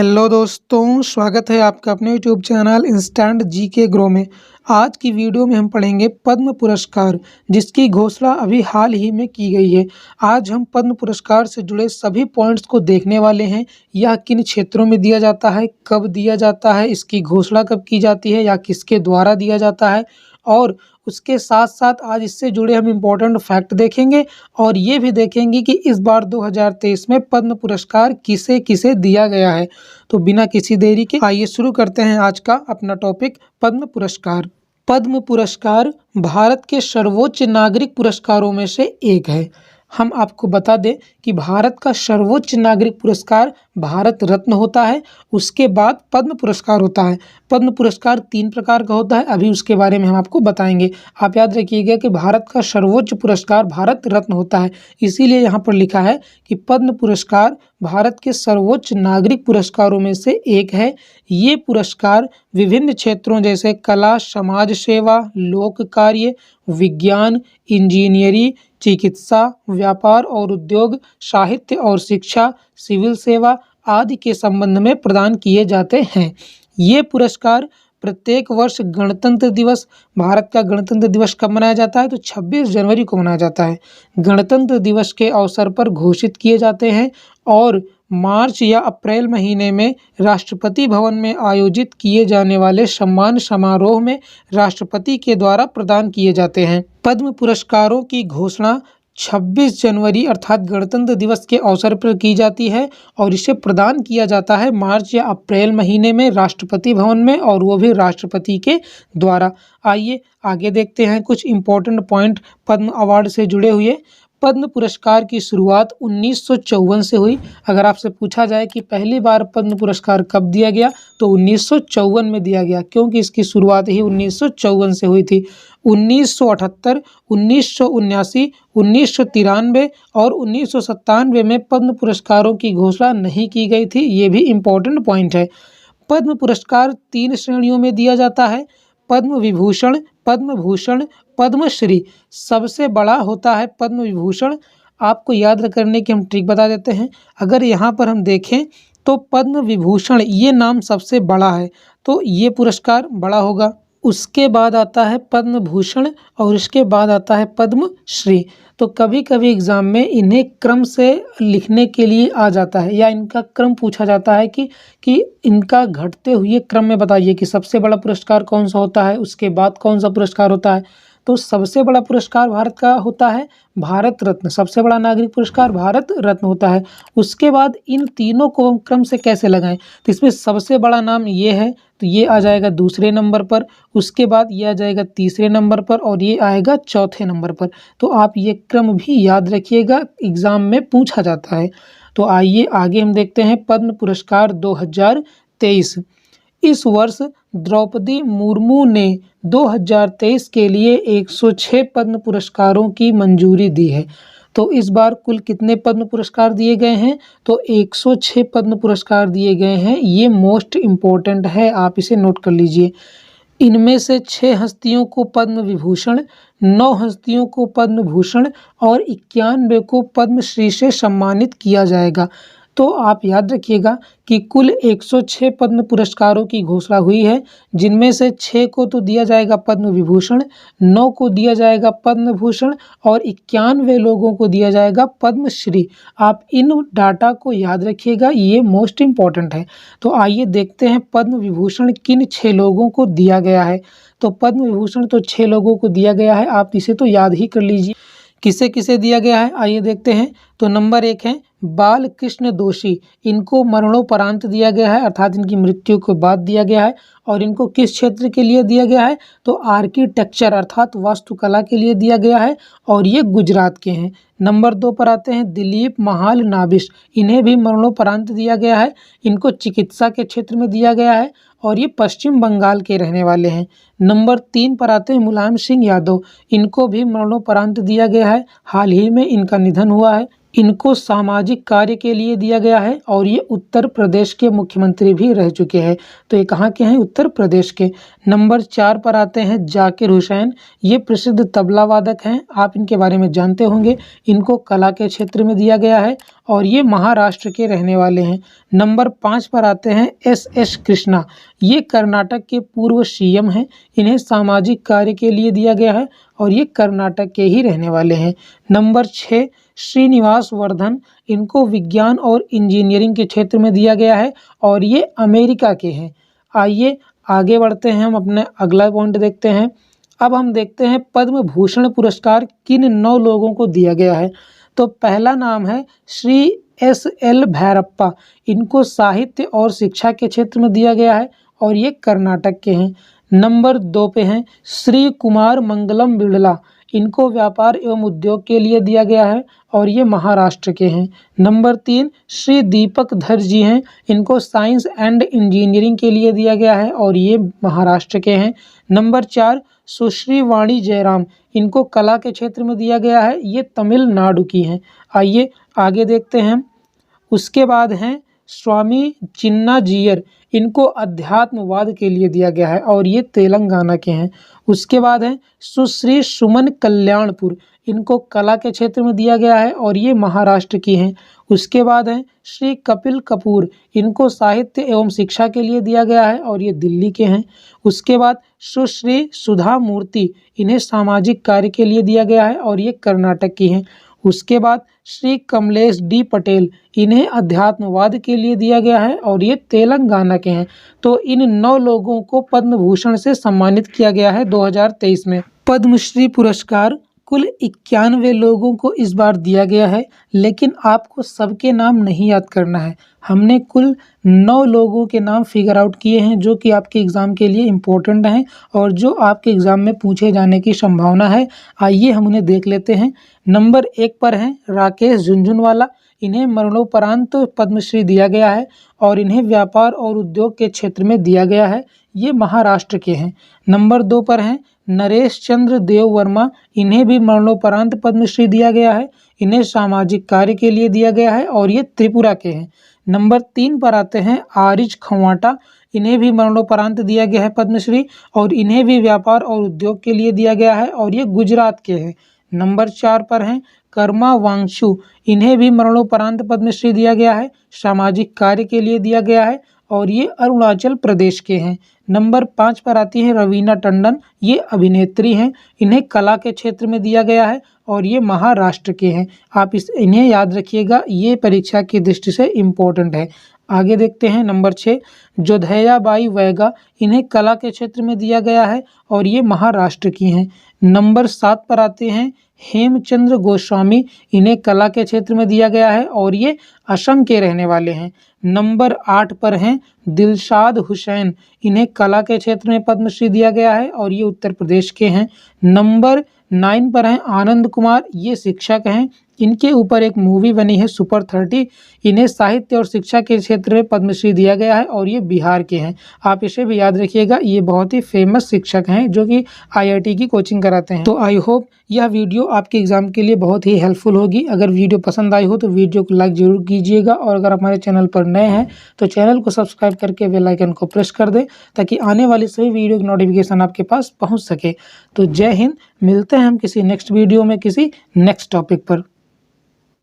Hello दोस्तों, स्वागत है आपका अपने YouTube channel instant GK grow में। आज की वीडियो में हम पढ़ेंगे पद्म पुरस्कार, जिसकी घोषणा अभी हाल ही में की गई है। आज हम पद्म पुरस्कार से जुड़े सभी पॉइंट्स को देखने वाले हैं। यह किन क्षेत्रों में दिया जाता है, कब दिया जाता है, इसकी घोषणा कब की जाती है या किसके द्वारा दिया जाता है, और उसके साथ साथ आज इससे जुड़े हम इम्पोर्टेंट फैक्ट देखेंगे और ये भी देखेंगे कि इस बार 2023 में पद्म पुरस्कार किसे किसे दिया गया है। तो बिना किसी देरी के आइए शुरू करते हैं आज का अपना टॉपिक पद्म पुरस्कार। पद्म पुरस्कार भारत के सर्वोच्च नागरिक पुरस्कारों में से एक है। हम आपको बता दें कि भारत का सर्वोच्च नागरिक पुरस्कार भारत रत्न होता है, उसके बाद पद्म पुरस्कार होता है। पद्म पुरस्कार 3 प्रकार का होता है, अभी उसके बारे में हम आपको बताएंगे। आप याद रखिएगा कि भारत का सर्वोच्च पुरस्कार भारत रत्न होता है, इसीलिए यहाँ पर लिखा है कि पद्म पुरस्कार भारत के सर्वोच्च नागरिक पुरस्कारों में से एक है। ये पुरस्कार विभिन्न क्षेत्रों जैसे कला, समाज सेवा, लोक कार्य, विज्ञान, इंजीनियरिंग, चिकित्सा, व्यापार और उद्योग, साहित्य और शिक्षा, सिविल सेवा आदि के संबंध में प्रदान किए जाते हैं। ये पुरस्कार प्रत्येक वर्ष गणतंत्र दिवस, भारत का गणतंत्र दिवस कब मनाया जाता है तो 26 जनवरी को मनाया जाता है। गणतंत्र दिवस के अवसर पर घोषित किए जाते हैं और मार्च या अप्रैल महीने में राष्ट्रपति भवन में आयोजित किए जाने वाले सम्मान समारोह में राष्ट्रपति के द्वारा प्रदान किए जाते हैं। पद्म पुरस्कारों की घोषणा 26 जनवरी अर्थात गणतंत्र दिवस के अवसर पर की जाती है और इसे प्रदान किया जाता है मार्च या अप्रैल महीने में राष्ट्रपति भवन में, और वो भी राष्ट्रपति के द्वारा। आइए आगे देखते हैं कुछ इम्पोर्टेंट पॉइंट पद्म अवार्ड से जुड़े हुए। पद्म पुरस्कार की शुरुआत 1954 से हुई। अगर आपसे पूछा जाए कि पहली बार पद्म पुरस्कार कब दिया गया तो 1954 में दिया गया, क्योंकि इसकी शुरुआत ही 1954 से हुई थी। 1978, 1979, 1993 और 1997 में पद्म पुरस्कारों की घोषणा नहीं की गई थी। ये भी इम्पोर्टेंट पॉइंट है। पद्म पुरस्कार 3 श्रेणियों में दिया जाता है: पद्म विभूषण, पद्म भूषण, पद्मश्री। सबसे बड़ा होता है पद्म विभूषण। आपको याद करने की हम ट्रिक बता देते हैं। अगर यहाँ पर हम देखें तो पद्म विभूषण ये नाम सबसे बड़ा है, तो ये पुरस्कार बड़ा होगा। उसके बाद आता है पद्म भूषण और इसके बाद आता है पद्मश्री। तो कभी कभी एग्जाम में इन्हें क्रम से लिखने के लिए आ जाता है या इनका क्रम पूछा जाता है कि इनका घटते हुए क्रम में बताइए कि सबसे बड़ा पुरस्कार कौन सा होता है, उसके बाद कौन सा पुरस्कार होता है। तो सबसे बड़ा पुरस्कार भारत का होता है भारत रत्न, सबसे बड़ा नागरिक पुरस्कार भारत रत्न होता है। उसके बाद इन तीनों को हम क्रम से कैसे लगाएं, तो इसमें सबसे बड़ा नाम ये है तो ये आ जाएगा दूसरे नंबर पर, उसके बाद ये आ जाएगा तीसरे नंबर पर और ये आएगा चौथे नंबर पर। तो आप ये क्रम भी याद रखिएगा, एग्जाम में पूछा जाता है। तो आइए आगे हम देखते हैं पद्म पुरस्कार 2023। इस वर्ष द्रौपदी मुर्मू ने 2023 के लिए 106 पद्म पुरस्कारों की मंजूरी दी है। तो इस बार कुल कितने पद्म पुरस्कार दिए गए हैं तो 106 पद्म पुरस्कार दिए गए हैं। ये मोस्ट इम्पोर्टेंट है, आप इसे नोट कर लीजिए। इनमें से 6 हस्तियों को पद्म विभूषण, 9 हस्तियों को पद्म भूषण और 91 को पद्मश्री से सम्मानित किया जाएगा। तो आप याद रखिएगा कि कुल 106 पद्म पुरस्कारों की घोषणा हुई है, जिनमें से 6 को तो दिया जाएगा पद्म विभूषण, 9 को दिया जाएगा पद्म भूषण और 91 लोगों को दिया जाएगा पद्मश्री। आप इन डाटा को याद रखिएगा, ये मोस्ट इम्पॉर्टेंट है। तो आइए देखते हैं पद्म विभूषण किन 6 लोगों को दिया गया है। तो पद्म विभूषण तो 6 लोगों को दिया गया है, आप इसे तो याद ही कर लीजिए किसे किसे दिया गया है। आइए देखते हैं। तो नंबर 1 है बाल कृष्ण दोषी, इनको मरणोपरांत दिया गया है अर्थात इनकी मृत्यु के बाद दिया गया है। और इनको किस क्षेत्र के लिए दिया गया है तो आर्किटेक्चर अर्थात वास्तुकला के लिए दिया गया है और ये गुजरात के हैं। नंबर 2 पर आते हैं दिलीप महाल नाबिश, इन्हें भी मरणोपरांत दिया गया है। इनको चिकित्सा के क्षेत्र में दिया गया है और ये पश्चिम बंगाल के रहने वाले हैं। नंबर 3 पर आते हैं मुलायम सिंह यादव, इनको भी मरणोपरांत दिया गया है, हाल ही में इनका निधन हुआ है। इनको सामाजिक कार्य के लिए दिया गया है और ये उत्तर प्रदेश के मुख्यमंत्री भी रह चुके हैं। तो ये कहाँ के हैं? उत्तर प्रदेश के। नंबर 4 पर आते हैं जाकिर हुसैन, ये प्रसिद्ध तबला वादक हैं, आप इनके बारे में जानते होंगे। इनको कला के क्षेत्र में दिया गया है और ये महाराष्ट्र के रहने वाले हैं। नंबर 5 पर आते हैं एस कृष्णा। ये कर्नाटक के पूर्व सीएम हैं। इन्हें सामाजिक कार्य के लिए दिया गया है और ये कर्नाटक के ही रहने वाले हैं। नंबर 6 श्रीनिवास वर्धन। इनको विज्ञान और इंजीनियरिंग के क्षेत्र में दिया गया है और ये अमेरिका के हैं। आइए आगे बढ़ते हैं, हम अपने अगला पॉइंट देखते हैं। अब हम देखते हैं पद्म भूषण पुरस्कार किन 9 लोगों को दिया गया है। तो पहला नाम है श्री एस.एल. भैरप्पा। इनको साहित्य और शिक्षा के क्षेत्र में दिया गया है और ये कर्नाटक के हैं। नंबर 2 पे हैं श्री कुमार मंगलम बिड़ला। इनको व्यापार एवं उद्योग के लिए दिया गया है और ये महाराष्ट्र के हैं। नंबर 3 श्री दीपक धर जी हैं। इनको साइंस एंड इंजीनियरिंग के लिए दिया गया है और ये महाराष्ट्र के हैं। नंबर 4 सुश्री वाणी जयराम। इनको कला के क्षेत्र में दिया गया है, ये तमिलनाडु की हैं। आइए आगे देखते हैं। उसके बाद हैं स्वामी चिन्नाजीयर। इनको अध्यात्मवाद के लिए दिया गया है और ये तेलंगाना के हैं। उसके बाद है सुश्री सुमन कल्याणपुर। इनको कला के क्षेत्र में दिया गया है और ये महाराष्ट्र की हैं। उसके बाद है श्री कपिल कपूर। इनको साहित्य एवं शिक्षा के लिए दिया गया है और ये दिल्ली के हैं। उसके बाद सुश्री सुधा मूर्ति। इन्हें सामाजिक कार्य के लिए दिया गया है और ये कर्नाटक की हैं। उसके बाद श्री कमलेश डी पटेल। इन्हें अध्यात्मवाद के लिए दिया गया है और ये तेलंगाना के हैं। तो इन 9 लोगों को पद्म भूषण से सम्मानित किया गया है 2023 में। पद्मश्री पुरस्कार कुल 91 लोगों को इस बार दिया गया है, लेकिन आपको सबके नाम नहीं याद करना है। हमने कुल 9 लोगों के नाम फिगर आउट किए हैं जो कि आपके एग्ज़ाम के लिए इम्पोर्टेंट हैं और जो आपके एग्ज़ाम में पूछे जाने की संभावना है। आइए हम उन्हें देख लेते हैं। नंबर 1 पर हैं राकेश झुनझुनवाला। इन्हें मरणोपरांत पद्मश्री दिया गया है और इन्हें व्यापार और उद्योग के क्षेत्र में दिया गया है। ये महाराष्ट्र के हैं। नंबर 2 पर हैं नरेश चंद्र देव वर्मा। इन्हें भी मरणोपरांत पद्मश्री दिया गया है। इन्हें सामाजिक कार्य के लिए दिया गया है और ये त्रिपुरा के हैं। नंबर 3 पर आते हैं आरिज खवाटा। इन्हें भी मरणोपरांत दिया गया है पद्मश्री और इन्हें भी व्यापार और उद्योग के लिए दिया गया है और ये गुजरात के हैं। नंबर 4 पर हैं कर्मा वांगचू। इन्हें भी मरणोपरांत पद्मश्री दिया गया है, सामाजिक कार्य के लिए दिया गया है और ये अरुणाचल प्रदेश के हैं। नंबर 5 पर आती हैं रवीना टंडन। ये अभिनेत्री हैं। इन्हें कला के क्षेत्र में दिया गया है और ये महाराष्ट्र के हैं। आप इन्हें याद रखिएगा, ये परीक्षा की दृष्टि से इम्पोर्टेंट है। आगे देखते हैं नंबर 6 जोधैयाबाई वैगा। इन्हें कला के क्षेत्र में दिया गया है और ये महाराष्ट्र की हैं। नंबर 7 पर आते हैं हेमचंद्र गोस्वामी। इन्हें कला के क्षेत्र में दिया गया है और ये असम के रहने वाले हैं। नंबर 8 पर हैं दिलशाद हुसैन। इन्हें कला के क्षेत्र में पद्मश्री दिया गया है और ये उत्तर प्रदेश के हैं। नंबर 9 पर हैं आनंद कुमार। ये शिक्षक हैं। इनके ऊपर एक मूवी बनी है सुपर 30। इन्हें साहित्य और शिक्षा के क्षेत्र में पद्मश्री दिया गया है और ये बिहार के हैं। आप इसे भी याद रखिएगा, ये बहुत ही फेमस शिक्षक हैं जो कि IIT की कोचिंग कराते हैं। तो आई होप यह वीडियो आपके एग्जाम के लिए बहुत ही हेल्पफुल होगी। अगर वीडियो पसंद आई हो तो वीडियो को लाइक जरूर कीजिएगा और अगर हमारे चैनल पर नए हैं तो चैनल को सब्सक्राइब करके बेल आइकन को प्रेस कर दें ताकि आने वाली सभी वीडियो की नोटिफिकेशन आपके पास पहुँच सके। तो जय हिंद। मिलते हैं हम किसी नेक्स्ट वीडियो में किसी नेक्स्ट टॉपिक पर।